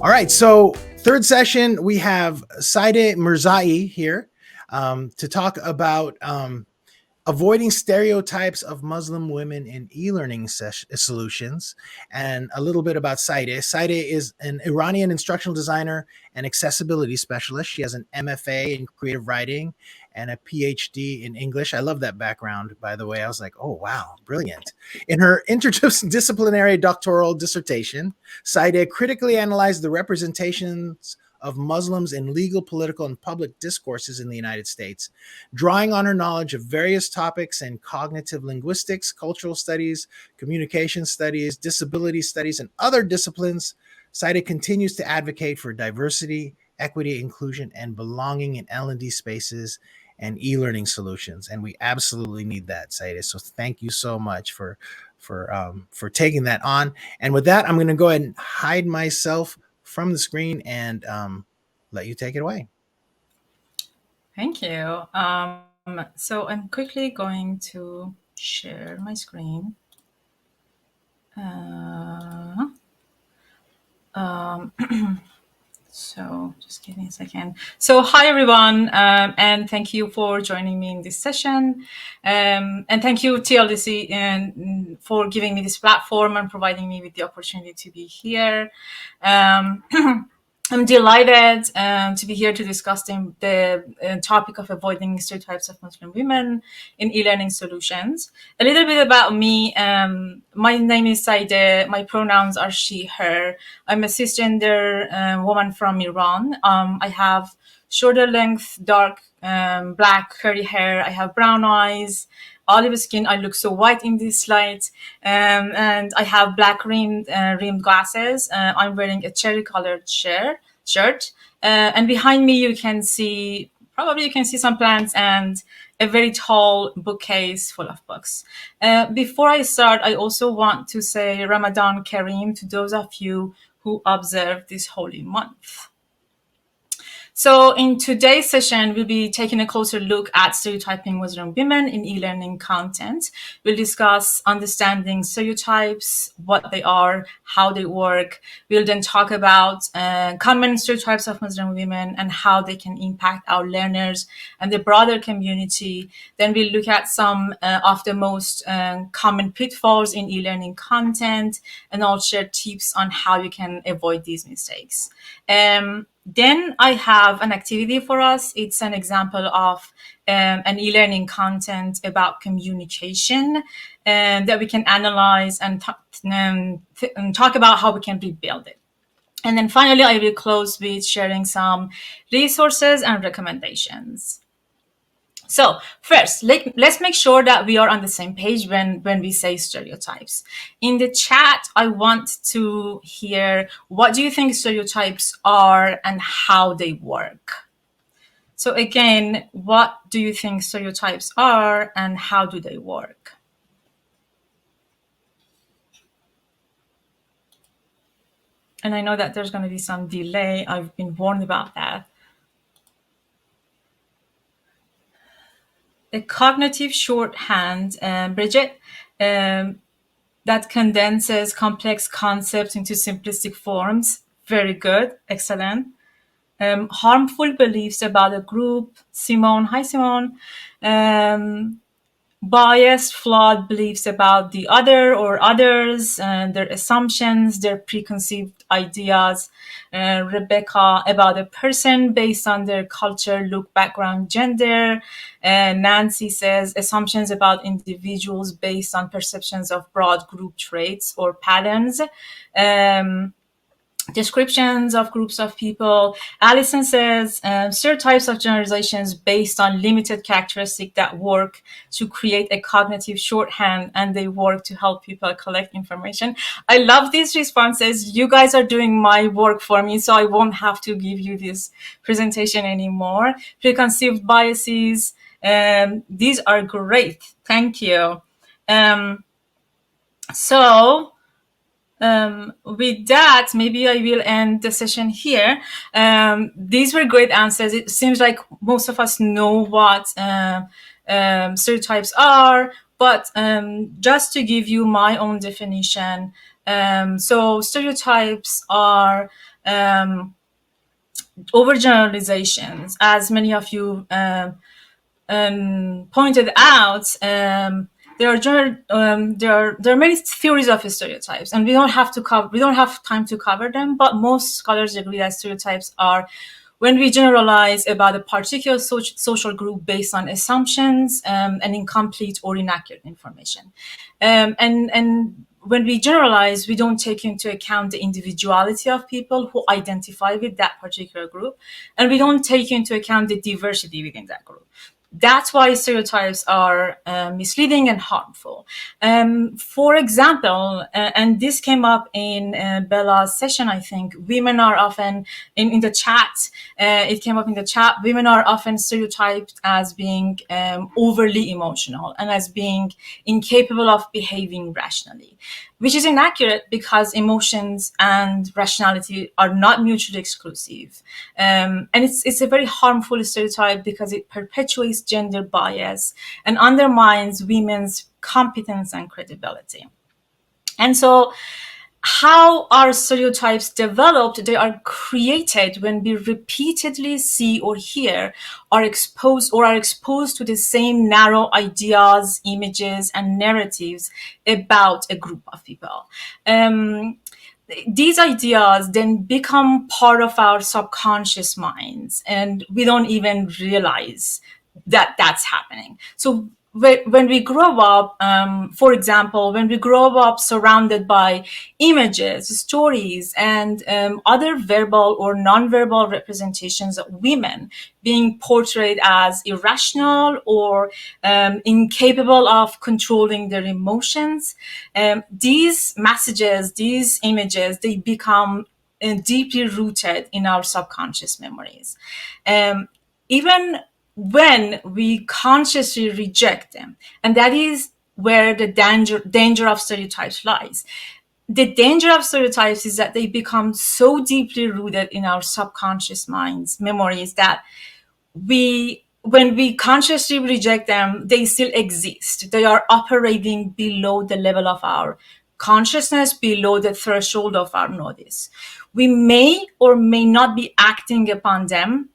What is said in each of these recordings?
All right, so third session, we have Saeide Mirzaei here to talk about avoiding stereotypes of Muslim women in e-learning solutions, and a little bit about Saeide. Saeide is an Iranian instructional designer and accessibility specialist. She has an MFA in creative writing and a PhD in English. I love that background, by the way. I was like, oh, wow, brilliant. In her interdisciplinary doctoral dissertation, Saeide critically analyzed the representations of Muslims in legal, political, and public discourses in the United States, drawing on her knowledge of various topics in cognitive linguistics, cultural studies, communication studies, disability studies, and other disciplines. Saeide continues to advocate for diversity, equity, inclusion, and belonging in L&D spaces and e-learning solutions. And we absolutely need that, Saeide. So thank you so much for taking that on. And with that, I'm going to go ahead and hide myself from the screen and let you take it away. Thank you. So I'm quickly going to share my screen. So just give me a second. So hi, everyone, and thank you for joining me in this session. And thank you, TLDC, for giving me this platform and providing me with the opportunity to be here. I'm delighted to be here to discuss the topic of avoiding stereotypes of Muslim women in e-learning solutions. A little bit about me. My name is Saeide. My pronouns are she, her. I'm a cisgender woman from Iran. I have shoulder length, dark, black, curly hair. I have brown eyes, olive skin. I look so white in this light. And I have black rimmed glasses. I'm wearing a cherry colored shirt. And behind me, you can see some plants and a very tall bookcase full of books. Before I start, I also want to say Ramadan Kareem to those of you who observe this holy month. So in today's session, we'll be taking a closer look at stereotyping Muslim women in e-learning content. We'll discuss understanding stereotypes, what they are, how they work. We'll then talk about common stereotypes of Muslim women and how they can impact our learners and the broader community. Then we'll look at some of the most common pitfalls in e-learning content, and I'll share tips on how you can avoid these mistakes. Then I have an activity for us. It's an example of an e-learning content about communication that we can analyze and talk about how we can rebuild it. And then finally, I will close with sharing some resources and recommendations. So first, let's make sure that we are on the same page when we say stereotypes. In the chat, I want to hear, what do you think stereotypes are and how they work? So again, what do you think stereotypes are and how do they work? And I know that there's going to be some delay. I've been warned about that. A cognitive shorthand, Bridget, that condenses complex concepts into simplistic forms. Very good. Excellent. Harmful beliefs about a group. Simone. Hi, Simone. Biased, flawed beliefs about the other or others, their assumptions, their preconceived ideas. Rebecca, about a person based on their culture, look, background, gender. Nancy says assumptions about individuals based on perceptions of broad group traits or patterns. Descriptions of groups of people. Alison says stereotypes of generalizations based on limited characteristics that work to create a cognitive shorthand, and they work to help people collect information. I love these responses. You guys are doing my work for me, so I won't have to give you this presentation anymore. Preconceived biases. These are great. Thank you. With that, maybe I will end the session here. These were great answers. It seems like most of us know what stereotypes are, but just to give you my own definition, so stereotypes are overgeneralizations, as many of you pointed out. There are many theories of stereotypes, and we don't have time to cover them. But most scholars agree that stereotypes are when we generalize about a particular social group based on assumptions and incomplete or inaccurate information. And when we generalize, we don't take into account the individuality of people who identify with that particular group, and we don't take into account the diversity within that group. That's why stereotypes are misleading and harmful. For example, and this came up in Bella's session, I think, women are often, in the chat, it came up in the chat, women are often stereotyped as being overly emotional and as being incapable of behaving rationally, which is inaccurate because emotions and rationality are not mutually exclusive. And it's a very harmful stereotype because it perpetuates gender bias and undermines women's competence and credibility. And so how are stereotypes developed? They are created when we repeatedly see or hear are exposed to the same narrow ideas, images, and narratives about a group of people. These ideas then become part of our subconscious minds, and we don't even realize that that's happening. So when we grow up, for example, when we grow up surrounded by images, stories, and other verbal or nonverbal representations of women being portrayed as irrational or incapable of controlling their emotions, these messages, these images, they become deeply rooted in our subconscious memories. Even when we consciously reject them. And that is where the danger of stereotypes lies. The danger of stereotypes is that they become so deeply rooted in our subconscious minds, memories, that when we consciously reject them, they still exist. They are operating below the level of our consciousness, below the threshold of our notice. We may or may not be acting upon them,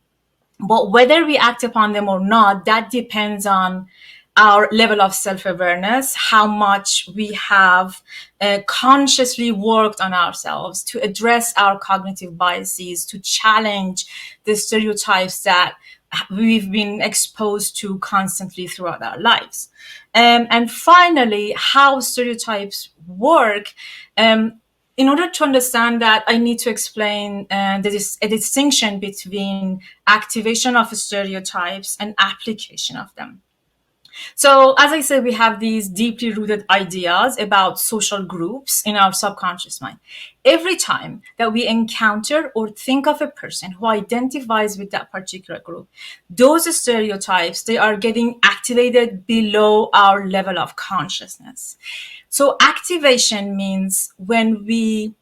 but whether we act upon them or not, that depends on our level of self-awareness, how much we have consciously worked on ourselves to address our cognitive biases, to challenge the stereotypes that we've been exposed to constantly throughout our lives. And finally, how stereotypes work. In order to understand that, I need to explain a distinction between activation of stereotypes and application of them. So, as I said, we have these deeply rooted ideas about social groups in our subconscious mind. Every time that we encounter or think of a person who identifies with that particular group, those stereotypes, they are getting activated below our level of consciousness. So activation means when we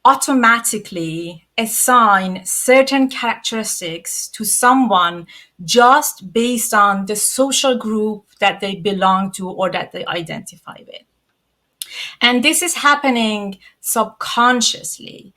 automatically assign certain characteristics to someone just based on the social group that they belong to or that they identify with. And this is happening subconsciously.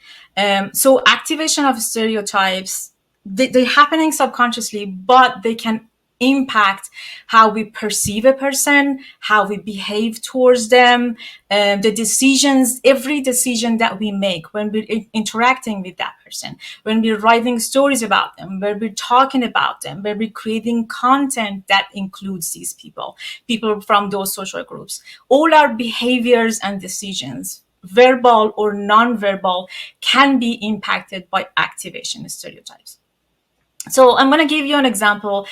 So activation of stereotypes, they're happening subconsciously, but they can impact how we perceive a person, how we behave towards them, the decisions, every decision that we make when we're interacting with that person, when we're writing stories about them, where we're talking about them, where we're creating content that includes these people from those social groups. All our behaviors and decisions, verbal or non-verbal, can be impacted by activation stereotypes. So I'm going to give you an example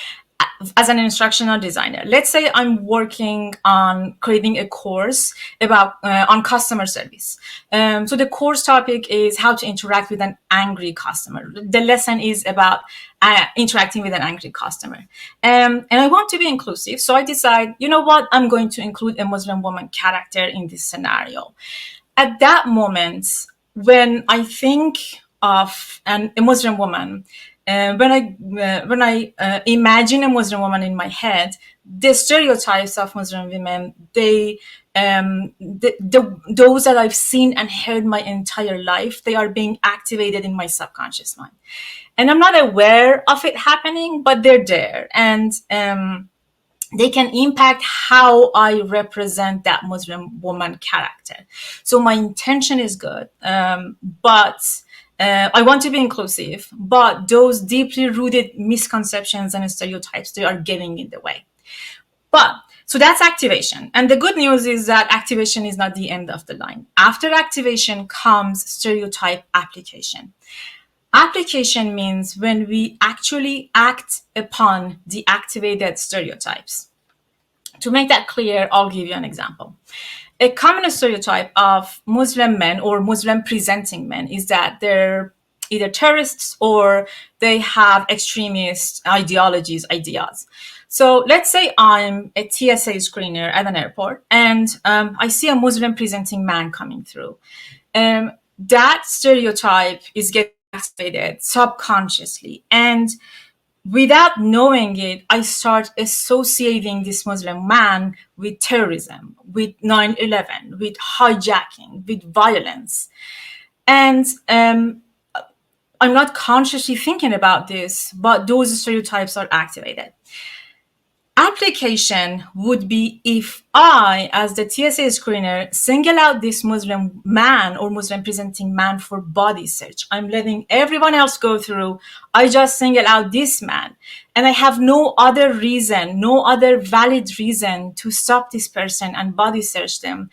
as an instructional designer. Let's say I'm working on creating a course about on customer service. So the course topic is how to interact with an angry customer. The lesson is about interacting with an angry customer. And I want to be inclusive. So I decide, you know what, I'm going to include a Muslim woman character in this scenario. At that moment, when I think of a Muslim woman, When I imagine a Muslim woman in my head, the stereotypes of Muslim women, those that I've seen and heard my entire life, they are being activated in my subconscious mind, and I'm not aware of it happening, but they're there, and they can impact how I represent that Muslim woman character. So my intention is good, but I want to be inclusive, but those deeply rooted misconceptions and stereotypes, they are getting in the way. But so that's activation. And the good news is that activation is not the end of the line. After activation comes stereotype application. Application means when we actually act upon the activated stereotypes. To make that clear, I'll give you an example. A common stereotype of Muslim men or Muslim presenting men is that they're either terrorists or they have extremist ideas. So let's say I'm a TSA screener at an airport and I see a Muslim presenting man coming through. That stereotype is getting activated subconsciously, and without knowing it, I start associating this Muslim man with terrorism, with 9/11, with hijacking, with violence. And I'm not consciously thinking about this, but those stereotypes are activated. Application would be if I, as the TSA screener, single out this Muslim man or Muslim presenting man for body search. I'm letting everyone else go through. I just single out this man. And I have no other reason, no other valid reason to stop this person and body search them.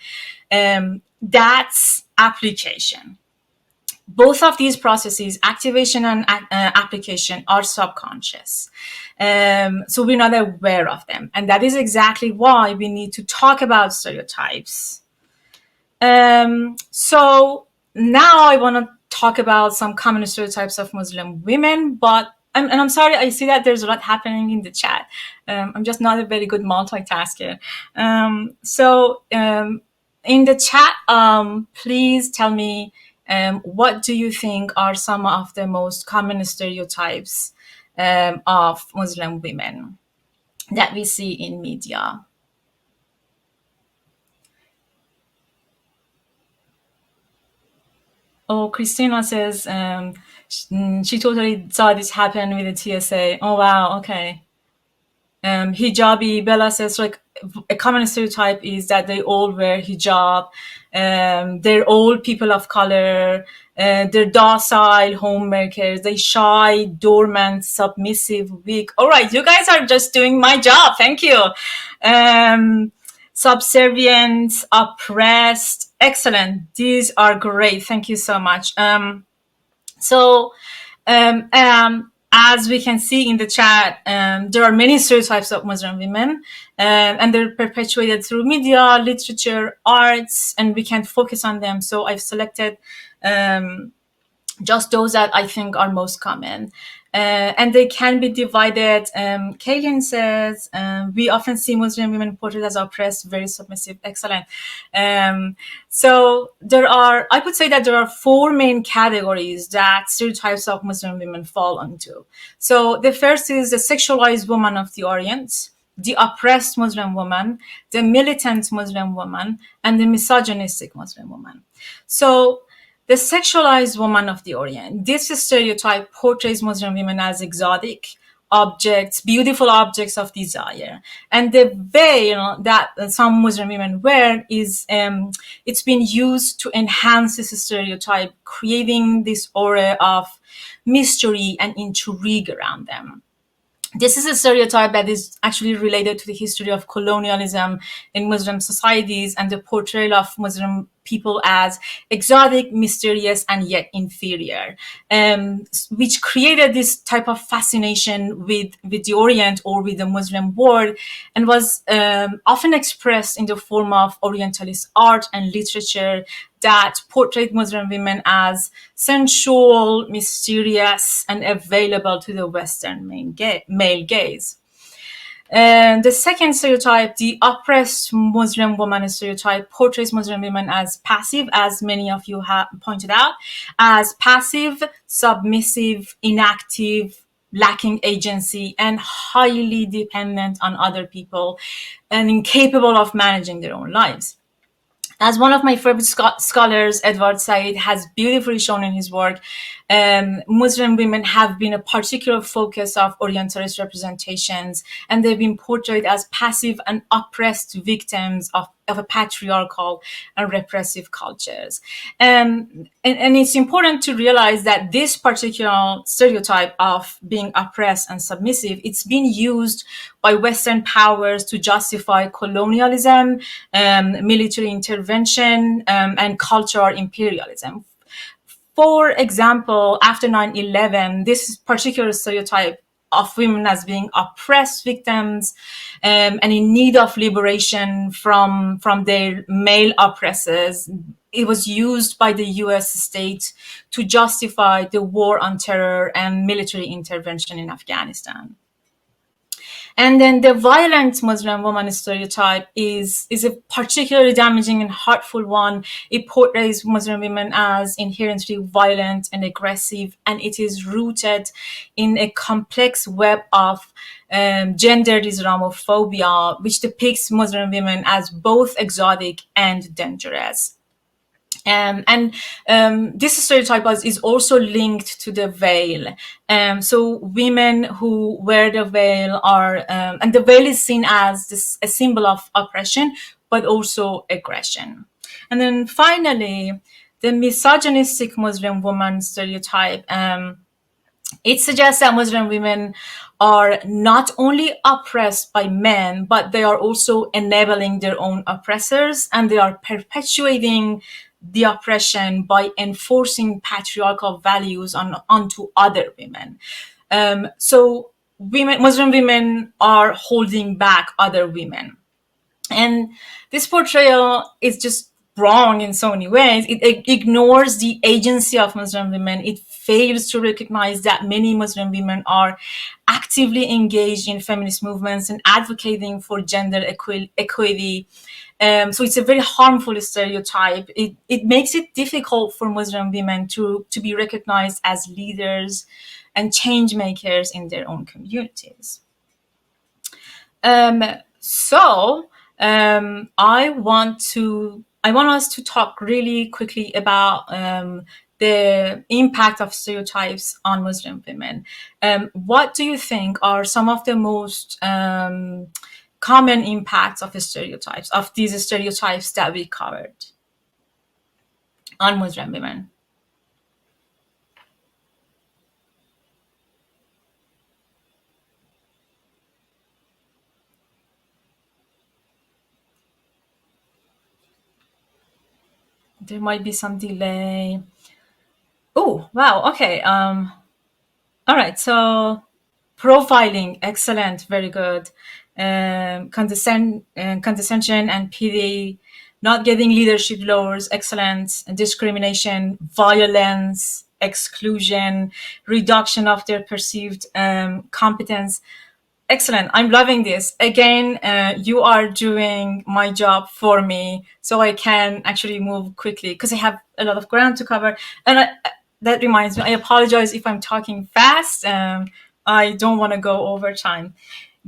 That's application. Both of these processes, activation and application, are subconscious. So we're not aware of them. And that is exactly why we need to talk about stereotypes. So now I want to talk about some common stereotypes of Muslim women, but I'm sorry, I see that there's a lot happening in the chat. I'm just not a very good multitasker. In the chat, please tell me, what do you think are some of the most common stereotypes of Muslim women that we see in media? Oh, Christina says she totally saw this happen with the TSA. Oh, wow. Okay. Hijabi, Bella says, like, a common stereotype is that they all wear hijab. They're all people of color. They're docile homemakers. They shy, dormant, submissive, weak. All right, you guys are just doing my job. Thank you. Subservient, oppressed. Excellent. These are great. Thank you so much. As we can see in the chat, there are many stereotypes of Muslim women, and they're perpetuated through media, literature, arts, and we can't focus on them. So I've selected just those that I think are most common. And they can be divided. Kaylin says, we often see Muslim women portrayed as oppressed, very submissive. Excellent. So I would say that there are four main categories that stereotypes of Muslim women fall into. So the first is the sexualized woman of the Orient, the oppressed Muslim woman, the militant Muslim woman, and the misogynistic Muslim woman. So the sexualized woman of the Orient. This stereotype portrays Muslim women as exotic objects, beautiful objects of desire. And the veil that some Muslim women wear is, it's been used to enhance this stereotype, creating this aura of mystery and intrigue around them. This is a stereotype that is actually related to the history of colonialism in Muslim societies and the portrayal of Muslim people as exotic, mysterious, and yet inferior, which created this type of fascination with the Orient or with the Muslim world, and was often expressed in the form of Orientalist art and literature that portrayed Muslim women as sensual, mysterious, and available to the Western male gaze. And the second stereotype, the oppressed Muslim woman stereotype, portrays Muslim women as passive, as many of you have pointed out, as passive, submissive, inactive, lacking agency, and highly dependent on other people and incapable of managing their own lives. As one of my favorite scholars, Edward Saeide, has beautifully shown in his work, Muslim women have been a particular focus of Orientalist representations, and they've been portrayed as passive and oppressed victims of a patriarchal and repressive cultures. And it's important to realize that this particular stereotype of being oppressed and submissive, it's been used by Western powers to justify colonialism, military intervention, and cultural imperialism. For example, after 9/11, this particular stereotype of women as being oppressed victims and in need of liberation from their male oppressors, it was used by the US state to justify the war on terror and military intervention in Afghanistan. And then the violent Muslim woman stereotype is a particularly damaging and hurtful one. It portrays Muslim women as inherently violent and aggressive, and it is rooted in a complex web of gendered Islamophobia, which depicts Muslim women as both exotic and dangerous. This stereotype is also linked to the veil. So women who wear the veil are, and the veil is seen as a symbol of oppression, but also aggression. And then finally, the misogynistic Muslim woman stereotype. It suggests that Muslim women are not only oppressed by men, but they are also enabling their own oppressors, and they are perpetuating the oppression by enforcing patriarchal values onto other women. So Muslim women are holding back other women. And this portrayal is just wrong in so many ways. It ignores the agency of Muslim women. It fails to recognize that many Muslim women are actively engaged in feminist movements and advocating for gender equity. So it's a very harmful stereotype. It makes it difficult for Muslim women to be recognized as leaders and change makers in their own communities. I want us to talk really quickly about the impact of stereotypes on Muslim women. What do you think are some of the most common impacts of these stereotypes that we covered on Muslim women? There might be some delay. Oh, wow. Okay. All right. So profiling, excellent, very good. Condescension and pity, not getting leadership roles, excellent. Discrimination, violence, exclusion, reduction of their perceived competence. Excellent. I'm loving this. Again, you are doing my job for me so I can actually move quickly because I have a lot of ground to cover. And that reminds me, I apologize if I'm talking fast. I don't want to go over time.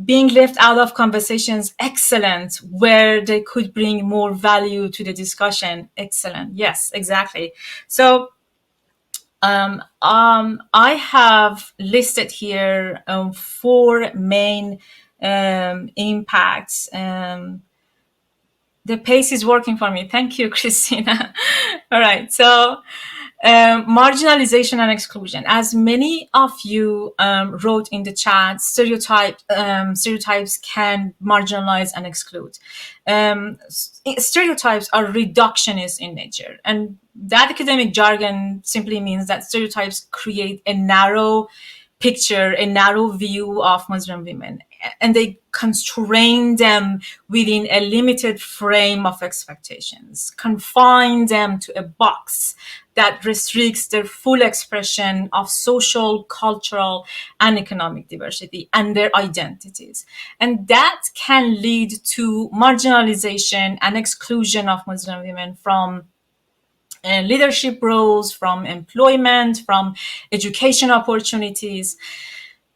Being left out of conversations, excellent, where they could bring more value to the discussion. Excellent. Yes, exactly. So I have listed here 4 main impacts. The pace is working for me. Thank you, Christina. All right. So marginalization and exclusion. As many of you wrote in the chat, stereotypes can marginalize and exclude. Stereotypes are reductionist in nature, and that academic jargon simply means that stereotypes create a narrow picture a narrow view of Muslim women, and they constrain them within a limited frame of expectations, confine them to a box that restricts their full expression of social, cultural, and economic diversity and their identities. And that can lead to marginalization and exclusion of Muslim women from leadership roles, from employment, from education opportunities.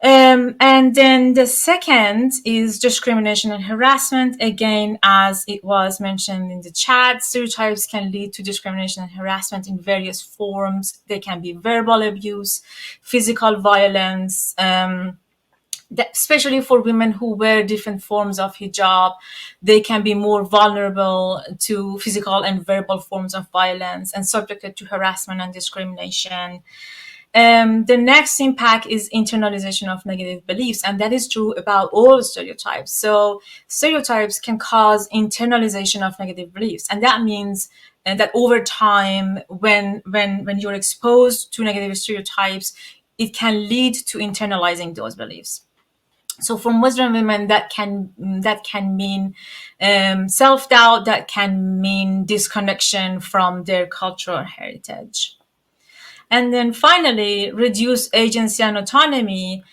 And then the second is discrimination and harassment. Again, as it was mentioned in the chat, stereotypes can lead to discrimination and harassment in various forms. They can be verbal abuse, physical violence, especially for women who wear different forms of hijab. They can be more vulnerable to physical and verbal forms of violence and subjected to harassment and discrimination. The next impact is internalization of negative beliefs, and that is true about all stereotypes. So stereotypes can cause internalization of negative beliefs, and that means that over time, when you're exposed to negative stereotypes, it can lead to internalizing those beliefs. So for Muslim women, that can mean self-doubt, that can mean disconnection from their cultural heritage. And then finally, reduce agency and autonomy.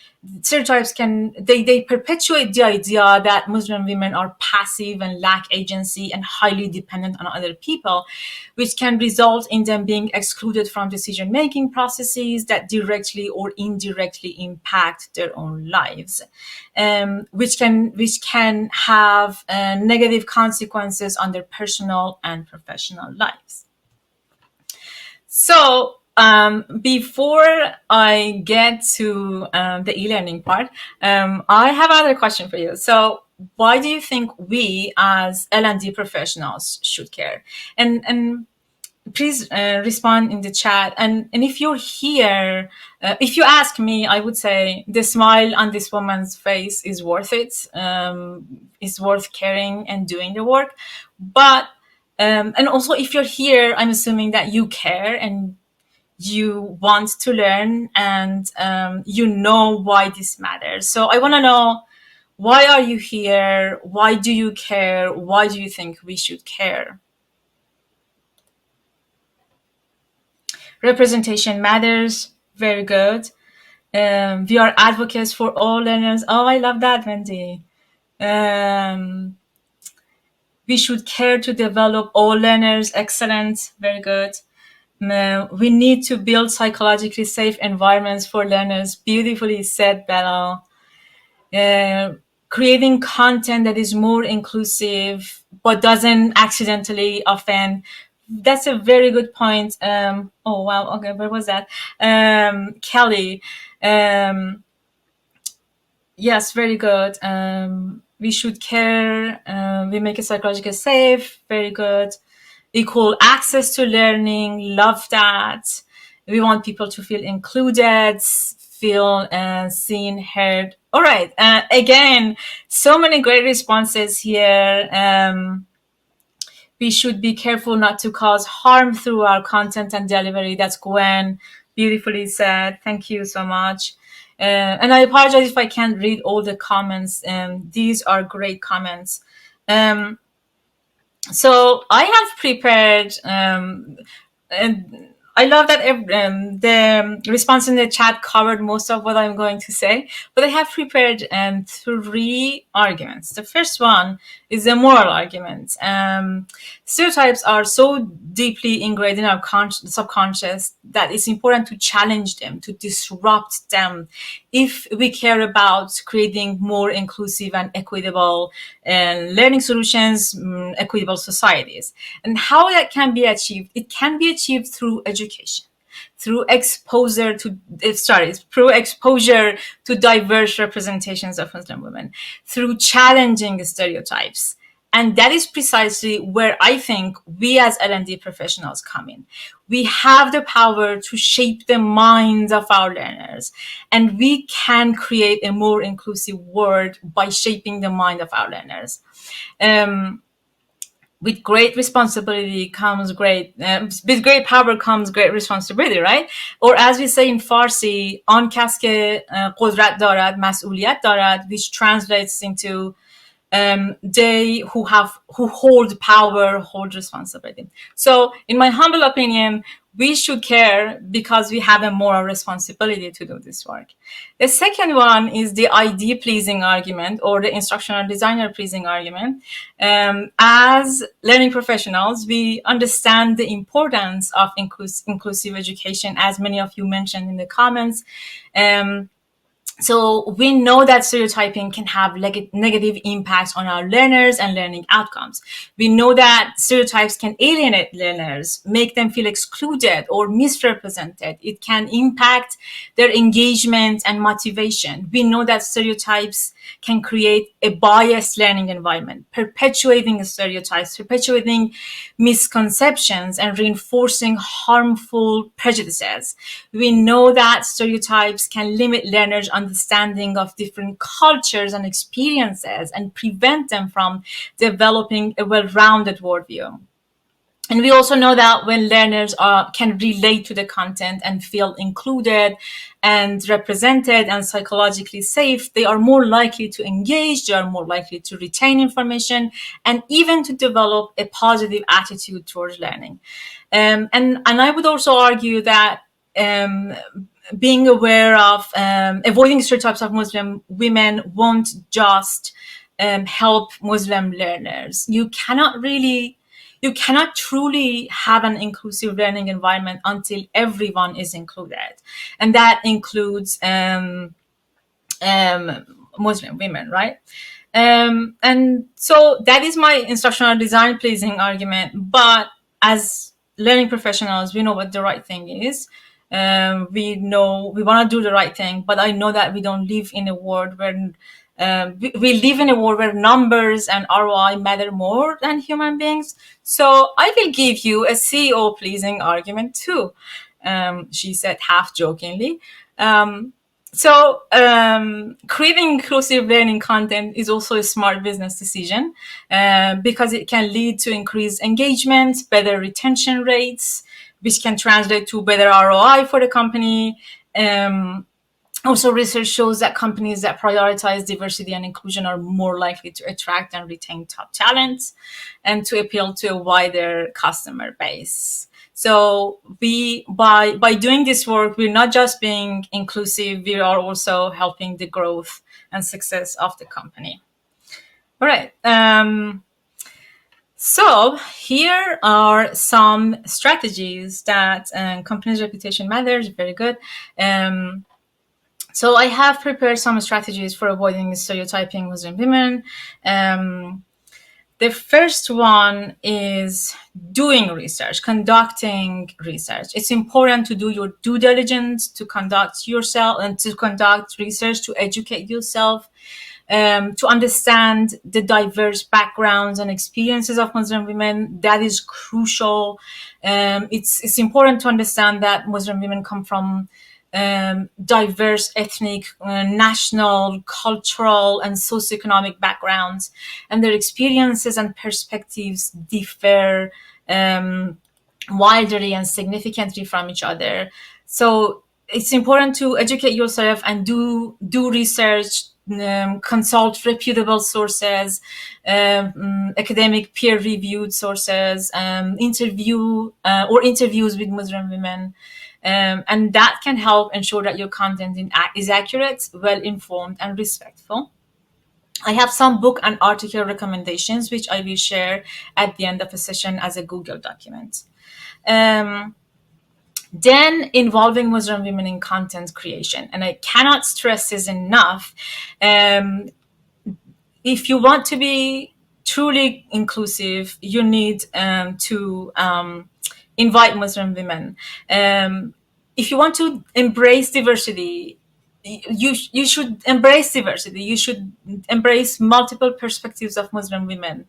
Stereotypes they perpetuate the idea that Muslim women are passive and lack agency and highly dependent on other people, which can result in them being excluded from decision-making processes that directly or indirectly impact their own lives, which can have negative consequences on their personal and professional lives. So before I get to the e-learning part, I have another question for you. So why do you think we as L&D professionals should care? And please respond in the chat. And if you're here, if you ask me, I would say the smile on this woman's face is worth it. It's worth caring and doing the work. But and also, if you're here, I'm assuming that you care and you want to learn, and you know why this matters. So I want to know, why are you here? Why do you care? Why do you think we should care? Representation matters. Very good. We are advocates for all learners. Oh, I love that, Wendy. We should care to develop all learners. Excellent. Very good. We need to build psychologically safe environments for learners. Beautifully said, Bella. Creating content that is more inclusive but doesn't accidentally offend. That's a very good point. Oh, wow. Okay, where was that? Kelly. Yes, very good. We should care. We make it psychologically safe. Very good. Equal access to learning. Love that. We want people to feel included, feel seen, heard. All right. Again, so many great responses here. We should be careful not to cause harm through our content and delivery. That's Gwen. Beautifully said. Thank you so much. And I apologize if I can't read all the comments. These are great comments. So I have prepared, and I love that the response in the chat covered most of what I'm going to say, but I have prepared 3 arguments. The first one is a moral argument. Stereotypes are so deeply ingrained in our subconscious that it's important to challenge them, to disrupt them, if we care about creating more inclusive and equitable learning solutions, equitable societies. And how that can be achieved? It can be achieved through education, through exposure to diverse representations of Muslim women, through challenging stereotypes. And that is precisely where I think we as L&D professionals come in. We have the power to shape the minds of our learners, and we can create a more inclusive world by shaping the mind of our learners. with great responsibility comes with great power comes great responsibility, right? Or as we say in Farsi, آن کس که قدرت دارد مسئولیت دارد, which translates into they who hold power hold responsibility. So in my humble opinion, we should care because we have a moral responsibility to do this work. The second one is the ID pleasing argument, or the instructional designer pleasing argument. As learning professionals, we understand the importance of inclusive education, as many of you mentioned in the comments. So we know that stereotyping can have negative impacts on our learners and learning outcomes. We know that stereotypes can alienate learners, make them feel excluded or misrepresented. It can impact their engagement and motivation. We know that stereotypes can create a biased learning environment, perpetuating stereotypes, perpetuating misconceptions, and reinforcing harmful prejudices. We know that stereotypes can limit learners' understanding of different cultures and experiences and prevent them from developing a well-rounded worldview. And we also know that when learners can relate to the content and feel included and represented and psychologically safe, they are more likely to engage, they are more likely to retain information, and even to develop a positive attitude towards learning. And I would also argue that being aware of avoiding stereotypes of Muslim women won't just help Muslim learners. You cannot truly have an inclusive learning environment until everyone is included. And that includes Muslim women, right? And so that is my instructional design pleasing argument. But as learning professionals, we know what the right thing is. We know we want to do the right thing, but I know that we don't live in a world where we live in a world where numbers and ROI matter more than human beings. So I will give you a CEO pleasing argument too, she said half jokingly. Creating inclusive learning content is also a smart business decision because it can lead to increased engagement, better retention rates, which can translate to better ROI for the company. Also, research shows that companies that prioritize diversity and inclusion are more likely to attract and retain top talent and to appeal to a wider customer base. So by doing this work, we're not just being inclusive, we are also helping the growth and success of the company. All right. So here are some strategies that company's reputation matters. Very good. So I have prepared some strategies for avoiding stereotyping Muslim women. The first one is doing research, conducting research. It's important to do your due diligence, to conduct yourself and to conduct research, to educate yourself, to understand the diverse backgrounds and experiences of Muslim women. That is crucial. It's important to understand that Muslim women come from diverse ethnic, national, cultural, and socioeconomic backgrounds, and their experiences and perspectives differ wildly and significantly from each other. So it's important to educate yourself and do research, consult reputable sources, academic peer-reviewed sources, interviews with Muslim women. And that can help ensure that your content is accurate, well-informed, and respectful. I have some book and article recommendations, which I will share at the end of the session as a Google document. Then involving Muslim women in content creation. And I cannot stress this enough. If you want to be truly inclusive, you need to invite Muslim women. If you want to embrace diversity, you should embrace diversity. You should embrace multiple perspectives of Muslim women.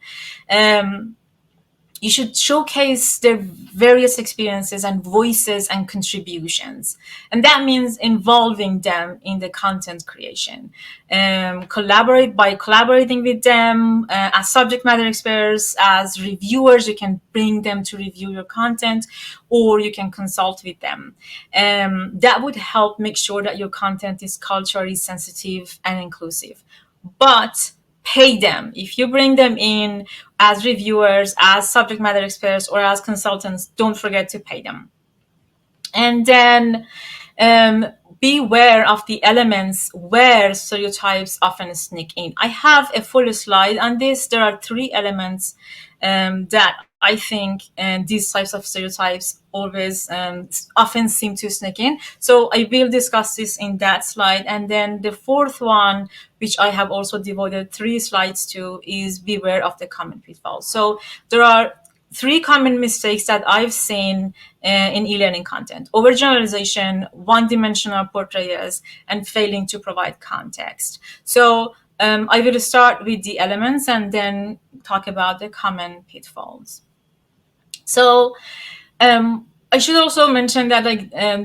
You should showcase their various experiences and voices and contributions. And that means involving them in the content creation. Collaborating with them as subject matter experts, as reviewers. You can bring them to review your content, or you can consult with them. That would help make sure that your content is culturally sensitive and inclusive. But pay them. If you bring them in as reviewers, as subject matter experts, or as consultants, don't forget to pay them. And then beware of the elements where stereotypes often sneak in. I have a full slide on this. There are 3 elements that I think these types of stereotypes always often seem to sneak in. So I will discuss this in that slide. And then the 4th one, which I have also devoted 3 slides to, is beware of the common pitfalls. So there are 3 common mistakes that I've seen in e-learning content: overgeneralization, one-dimensional portrayals, and failing to provide context. So I will start with the elements and then talk about the common pitfalls. So I should also mention that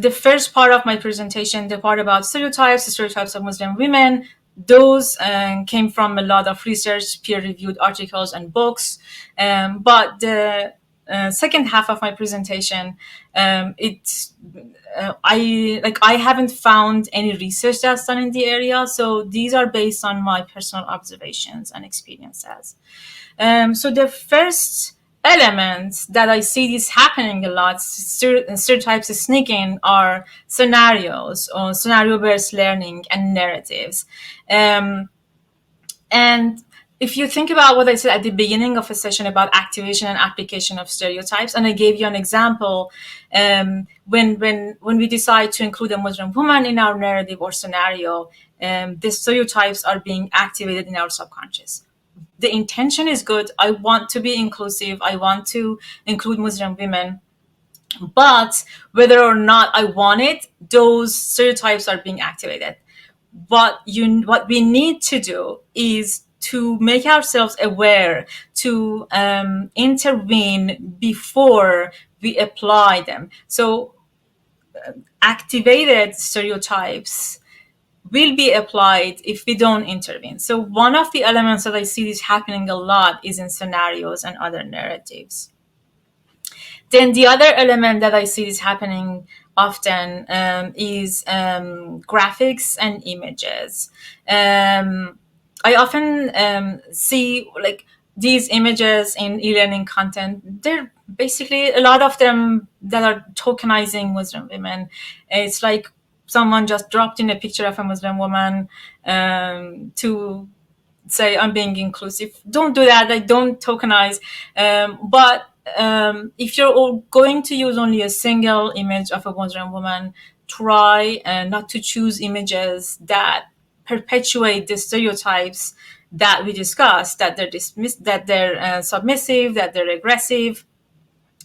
the first part of my presentation, the part about stereotypes, the stereotypes of Muslim women, those came from a lot of research, peer-reviewed articles and books. But the second half of my presentation, I haven't found any research that's done in the area. So these are based on my personal observations and experiences. So the first element that I see this happening a lot, stereotypes sneaking, are scenarios, or scenario-based learning and narratives. And if you think about what I said at the beginning of a session about activation and application of stereotypes, and I gave you an example, when we decide to include a Muslim woman in our narrative or scenario, the stereotypes are being activated in our subconscious. The intention is good. I want to be inclusive. I want to include Muslim women. But whether or not I want it, those stereotypes are being activated. What we need to do is to make ourselves aware, to intervene before we apply them. So activated stereotypes will be applied if we don't intervene. So one of the elements that I see this happening a lot is in scenarios and other narratives. Then the other element that I see this happening often is graphics and images. I often see these images in e-learning content. They're basically, a lot of them that are tokenizing Muslim women. It's like someone just dropped in a picture of a Muslim woman to say, I'm being inclusive. Don't do that. Don't tokenize. But if you're going to use only a single image of a Muslim woman, try not to choose images that perpetuate the stereotypes that we discussed, that they're submissive, that they're aggressive.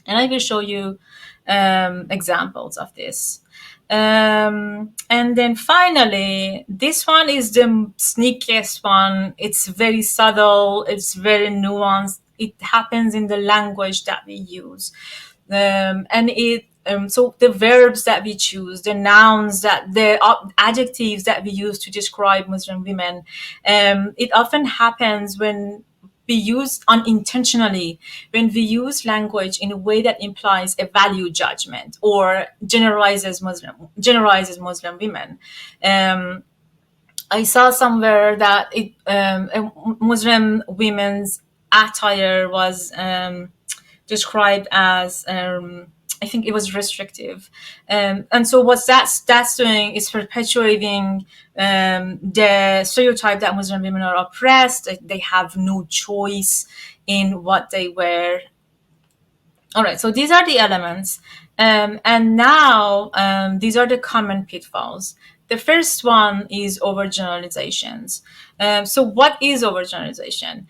And I will show you examples of this. And then finally, this one is the sneakiest one. It's very subtle. It's very nuanced. It happens in the language that we use. So the verbs that we choose, the nouns, the adjectives that we use to describe Muslim women, it often happens when we use unintentionally, when we use language in a way that implies a value judgment or generalizes Muslim women. I saw somewhere that Muslim women's attire was described as, I think it was restrictive. And so what that's doing is perpetuating the stereotype that Muslim women are oppressed, they have no choice in what they wear. All right, so these are the elements. And now these are the common pitfalls. The first one is overgeneralizations. So what is overgeneralization?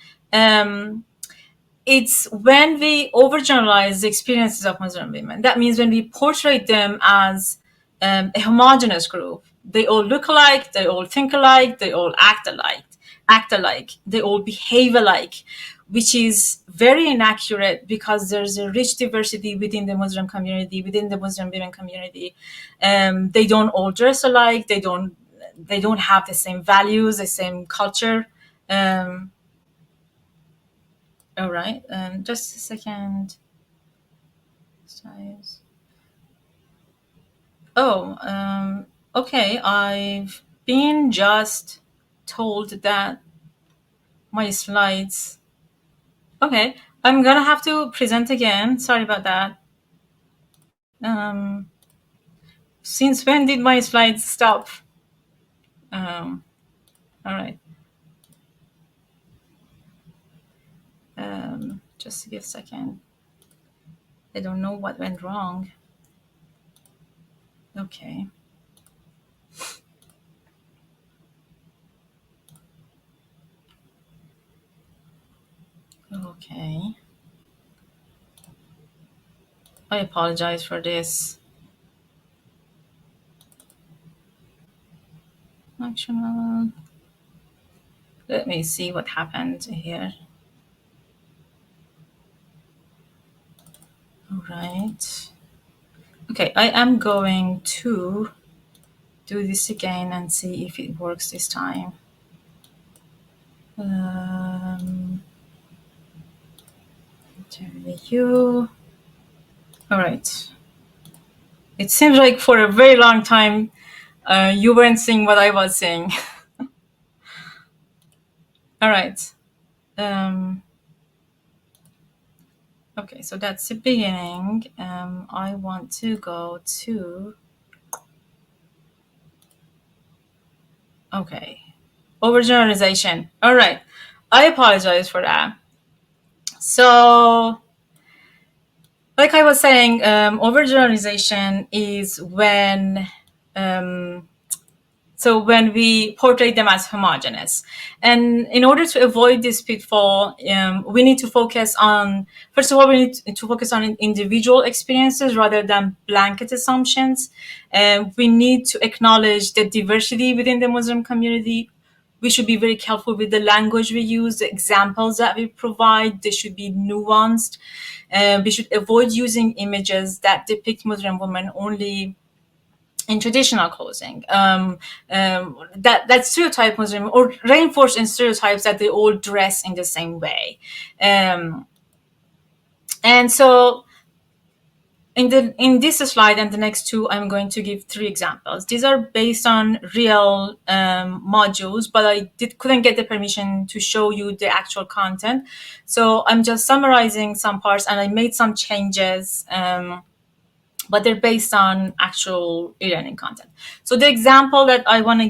It's when we overgeneralize the experiences of Muslim women. That means when we portray them as a homogenous group. They all look alike, they all think alike, they all act alike. act alike, they all behave alike, which is very inaccurate because there's a rich diversity within the Muslim community, within the Muslim women community. They don't all dress alike. They don't have the same values, the same culture. Um, all right, just a second. Size. Oh, okay. I've been just told that my slides. Okay, I'm gonna have to present again. Sorry about that. Um, since when did my slides stop? Um, all right. Just give a second. I don't know what went wrong. Okay. Okay. I apologize for this. Functional. Let me see what happened here. All right. Okay, I am going to do this again and see if it works this time. Interview. All right. It seems like for a very long time you weren't seeing what I was seeing. All right. Okay, so that's the beginning. I want to go to, okay, overgeneralization. All right. I apologize for that. So, like I was saying, overgeneralization is when when we portray them as homogeneous. And in order to avoid this pitfall, we need to focus on, first of all, we need to focus on individual experiences rather than blanket assumptions. We need to acknowledge the diversity within the Muslim community. We should be very careful with the language we use, the examples that we provide. They should be nuanced. We should avoid using images that depict Muslim women only in traditional clothing, that stereotype Muslim or reinforce in stereotypes that they all dress in the same way. And so in this slide and the next two, I'm going to give three examples. These are based on real modules, but I couldn't get the permission to show you the actual content. So I'm just summarizing some parts, and I made some changes, but they're based on actual e-learning content. So the example that I want to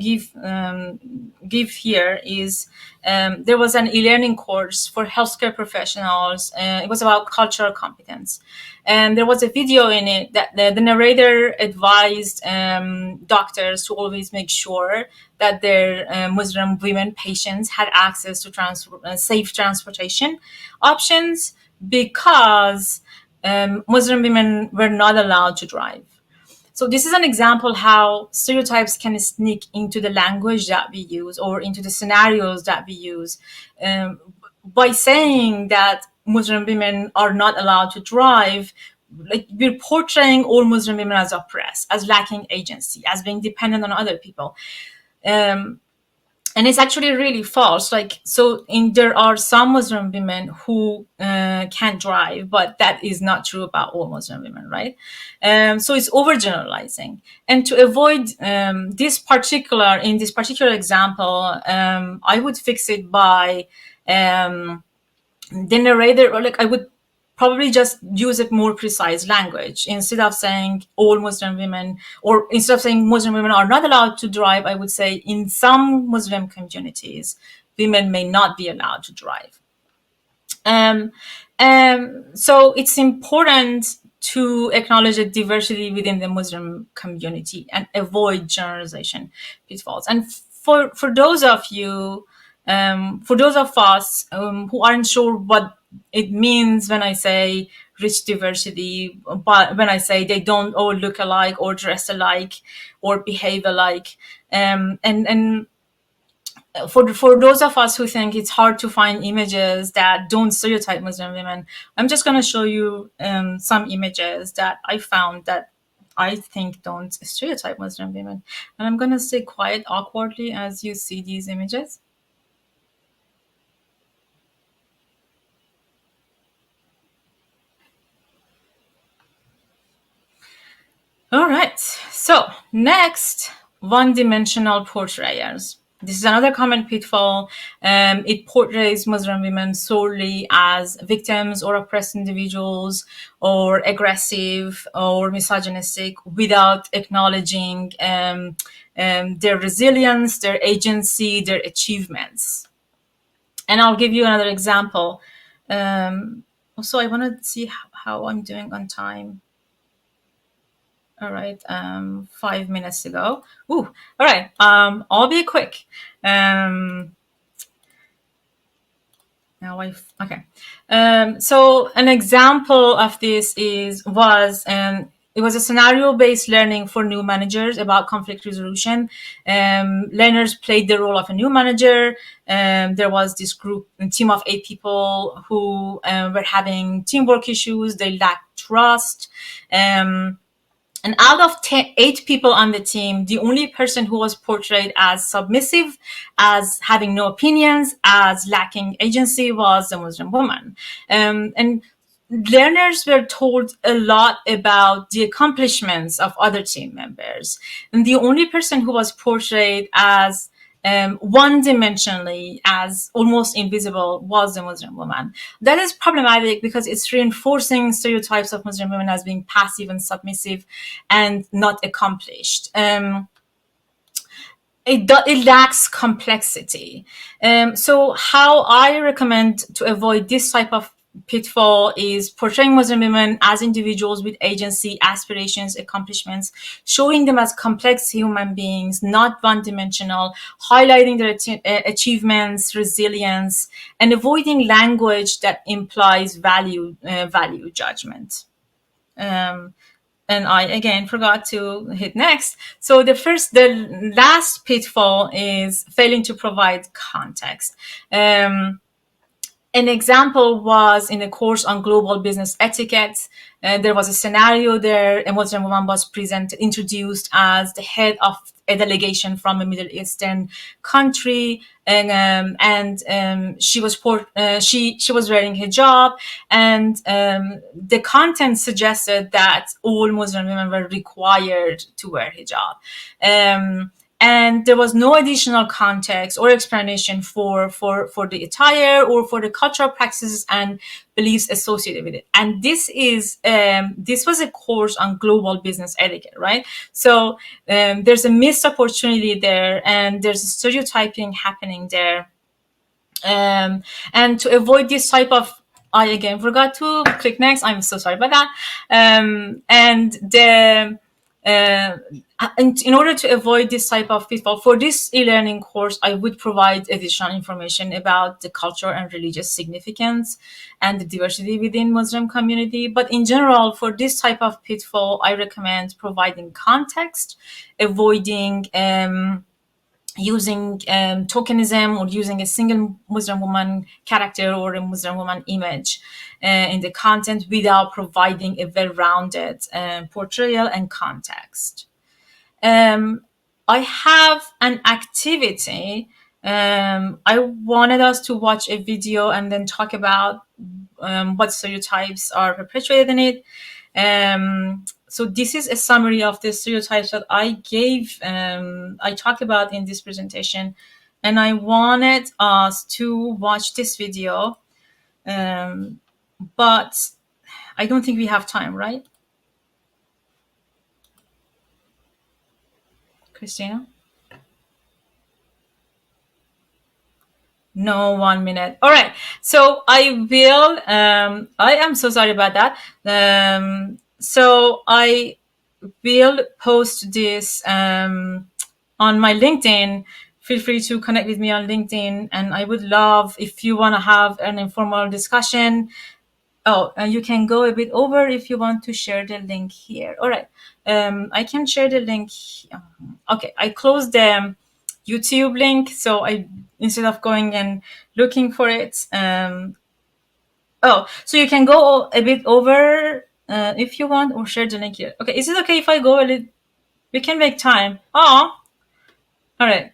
give here is there was an e-learning course for healthcare professionals. It was about cultural competence. And there was a video in it that the narrator advised doctors to always make sure that their Muslim women patients had access to safe transportation options, because Muslim women were not allowed to drive. So this is an example how stereotypes can sneak into the language that we use or into the scenarios that we use. By saying that Muslim women are not allowed to drive, like, we're portraying all Muslim women as oppressed, as lacking agency, as being dependent on other people. And it's actually really false. There are some Muslim women who can't drive, but that is not true about all Muslim women, right? So it's overgeneralizing. And to avoid in this particular example, I would fix it by the narrator, or I would probably just use a more precise language. Instead of saying all Muslim women, or instead of saying Muslim women are not allowed to drive, I would say in some Muslim communities, women may not be allowed to drive. So it's important to acknowledge the diversity within the Muslim community and avoid generalization pitfalls. And for those of you, for those of us who aren't sure what it means when I say rich diversity, but when I say they don't all look alike or dress alike or behave alike, and for those of us who think it's hard to find images that don't stereotype Muslim women, I'm just going to show you some images that I found that I think don't stereotype Muslim women. And I'm going to stay quiet awkwardly as you see these images. All right. So next, one-dimensional portrayers. This is another common pitfall. It portrays Muslim women solely as victims or oppressed individuals or aggressive or misogynistic without acknowledging their resilience, their agency, their achievements. And I'll give you another example. Also, I want to see how I'm doing on time. All right, 5 minutes ago. Ooh, all right. I'll be quick. Now okay. So an example of this it was a scenario-based learning for new managers about conflict resolution. Learners played the role of a new manager. There was this team of 8 people who were having teamwork issues. They lacked trust. And out of 8 people on the team, the only person who was portrayed as submissive, as having no opinions, as lacking agency was the Muslim woman. And learners were told a lot about the accomplishments of other team members. And the only person who was portrayed as one-dimensionally, as almost invisible, was the Muslim woman. That is problematic because it's reinforcing stereotypes of Muslim women as being passive and submissive and not accomplished. It lacks complexity. So how I recommend to avoid this type of pitfall is portraying Muslim women as individuals with agency, aspirations, accomplishments, showing them as complex human beings, not one-dimensional, highlighting their achievements, resilience, and avoiding language that implies value judgment. And I again forgot to hit next. So the last pitfall is failing to provide context. An example was in a course on global business etiquette. There was a scenario there. A Muslim woman was introduced as the head of a delegation from a Middle Eastern country, and she was she was wearing hijab, and the content suggested that all Muslim women were required to wear hijab. And there was no additional context or explanation for the attire or for the cultural practices and beliefs associated with it. And this was a course on global business etiquette, right? So there's a missed opportunity there, and there's a stereotyping happening there. And to avoid this type of, I again forgot to click next. I'm so sorry about that. And in order to avoid this type of pitfall, for this e-learning course, I would provide additional information about the cultural and religious significance and the diversity within Muslim community. But in general, for this type of pitfall, I recommend providing context, avoiding using tokenism or using a single Muslim woman character or a Muslim woman image in the content without providing a well-rounded portrayal and context. I have an activity. I wanted us to watch a video and then talk about what stereotypes are perpetuated in it. So this is a summary of the stereotypes that I talked about in this presentation, and I wanted us to watch this video, but I don't think we have time, right? Christina? No, 1 minute. All right. So I will, I am so sorry about that. So I will post this on my LinkedIn. Feel free to connect with me on LinkedIn. And I would love if you want to have an informal discussion. Oh, and you can go a bit over if you want to share the link here. All right. I can share the link. Okay. I closed the YouTube link. So I, instead of going and looking for it, oh, so you can go a bit over if you want, or share the link here. Okay, is it okay if I go a little? We can make time. Oh, all right.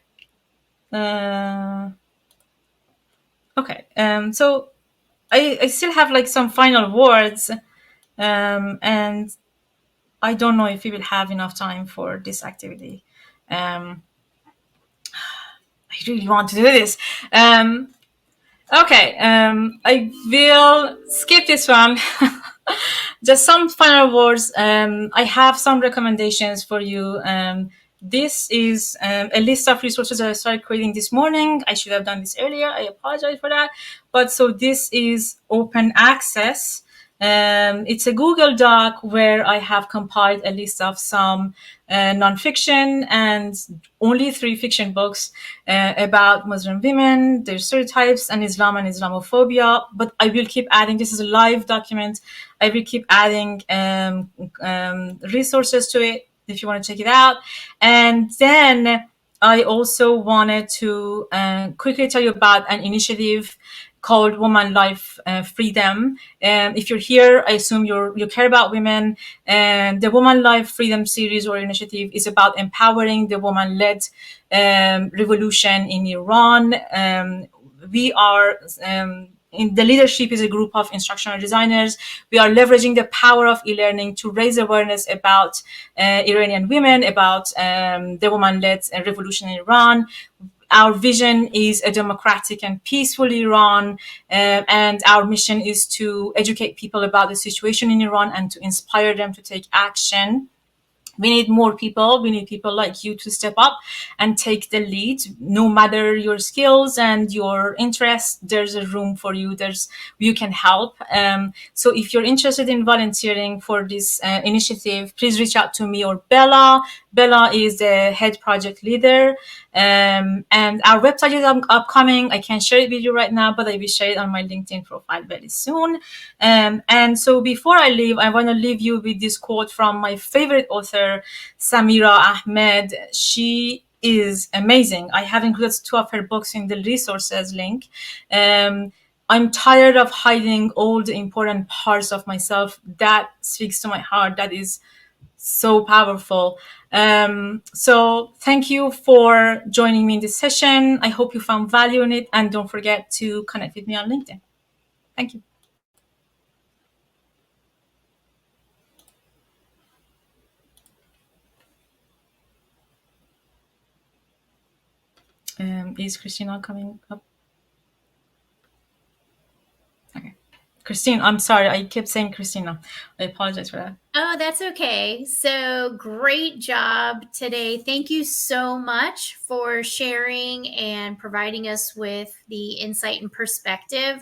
Okay. So I still have like some final words, and I don't know if we will have enough time for this activity. I really want to do this. Okay, I will skip this one. Just some final words. I have some recommendations for you. This is a list of resources that I started creating this morning. I should have done this earlier. I apologize for that. But so this is open access. It's a Google Doc where I have compiled a list of some nonfiction and only 3 fiction books about Muslim women, their stereotypes, and Islam and Islamophobia. But I will keep adding. This is a live document. I will keep adding resources to it if you want to check it out. And then I also wanted to quickly tell you about an initiative called Woman Life Freedom. If you're here, I assume you care about women. And the Woman Life Freedom series or initiative is about empowering the woman-led revolution in Iran. We are in the leadership is a group of instructional designers. We are leveraging the power of e-learning to raise awareness about Iranian women, about the woman-led revolution in Iran. Our vision is a democratic and peaceful Iran, and our mission is to educate people about the situation in Iran and to inspire them to take action. We need more people. We need people like you to step up and take the lead. No matter your skills and your interests, there's a room for you. You can help. So if you're interested in volunteering for this initiative, please reach out to me or Bella. Bella is the head project leader. And our website is upcoming. I can't share it with you right now, but I will share it on my LinkedIn profile very soon. And so before I leave, I want to leave you with this quote from my favorite author, Samira Ahmed. She is amazing. I have included 2 of her books in the resources link. I'm tired of hiding all the important parts of myself. That speaks to my heart. That is so powerful. So thank you for joining me in this session. I hope you found value in it, and don't forget to connect with me on LinkedIn. Thank you. Is Christina coming up? Okay. Christine, I'm sorry. I kept saying Christina. I apologize for that. Oh, that's okay. So great job today. Thank you so much for sharing and providing us with the insight and perspective.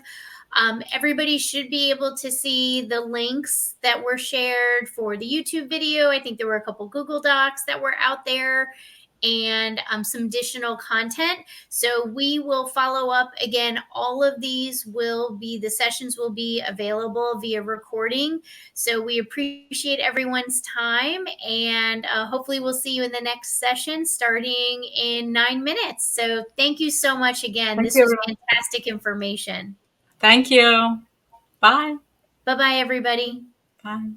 Everybody should be able to see the links that were shared for the YouTube video. I think there were a couple Google Docs that were out there and some additional content. So we will follow up again. All of these the sessions will be available via recording. So we appreciate everyone's time, and hopefully we'll see you in the next session starting in 9 minutes. So thank you so much again. This was fantastic information. Thank you. Bye. Bye-bye, everybody. Bye.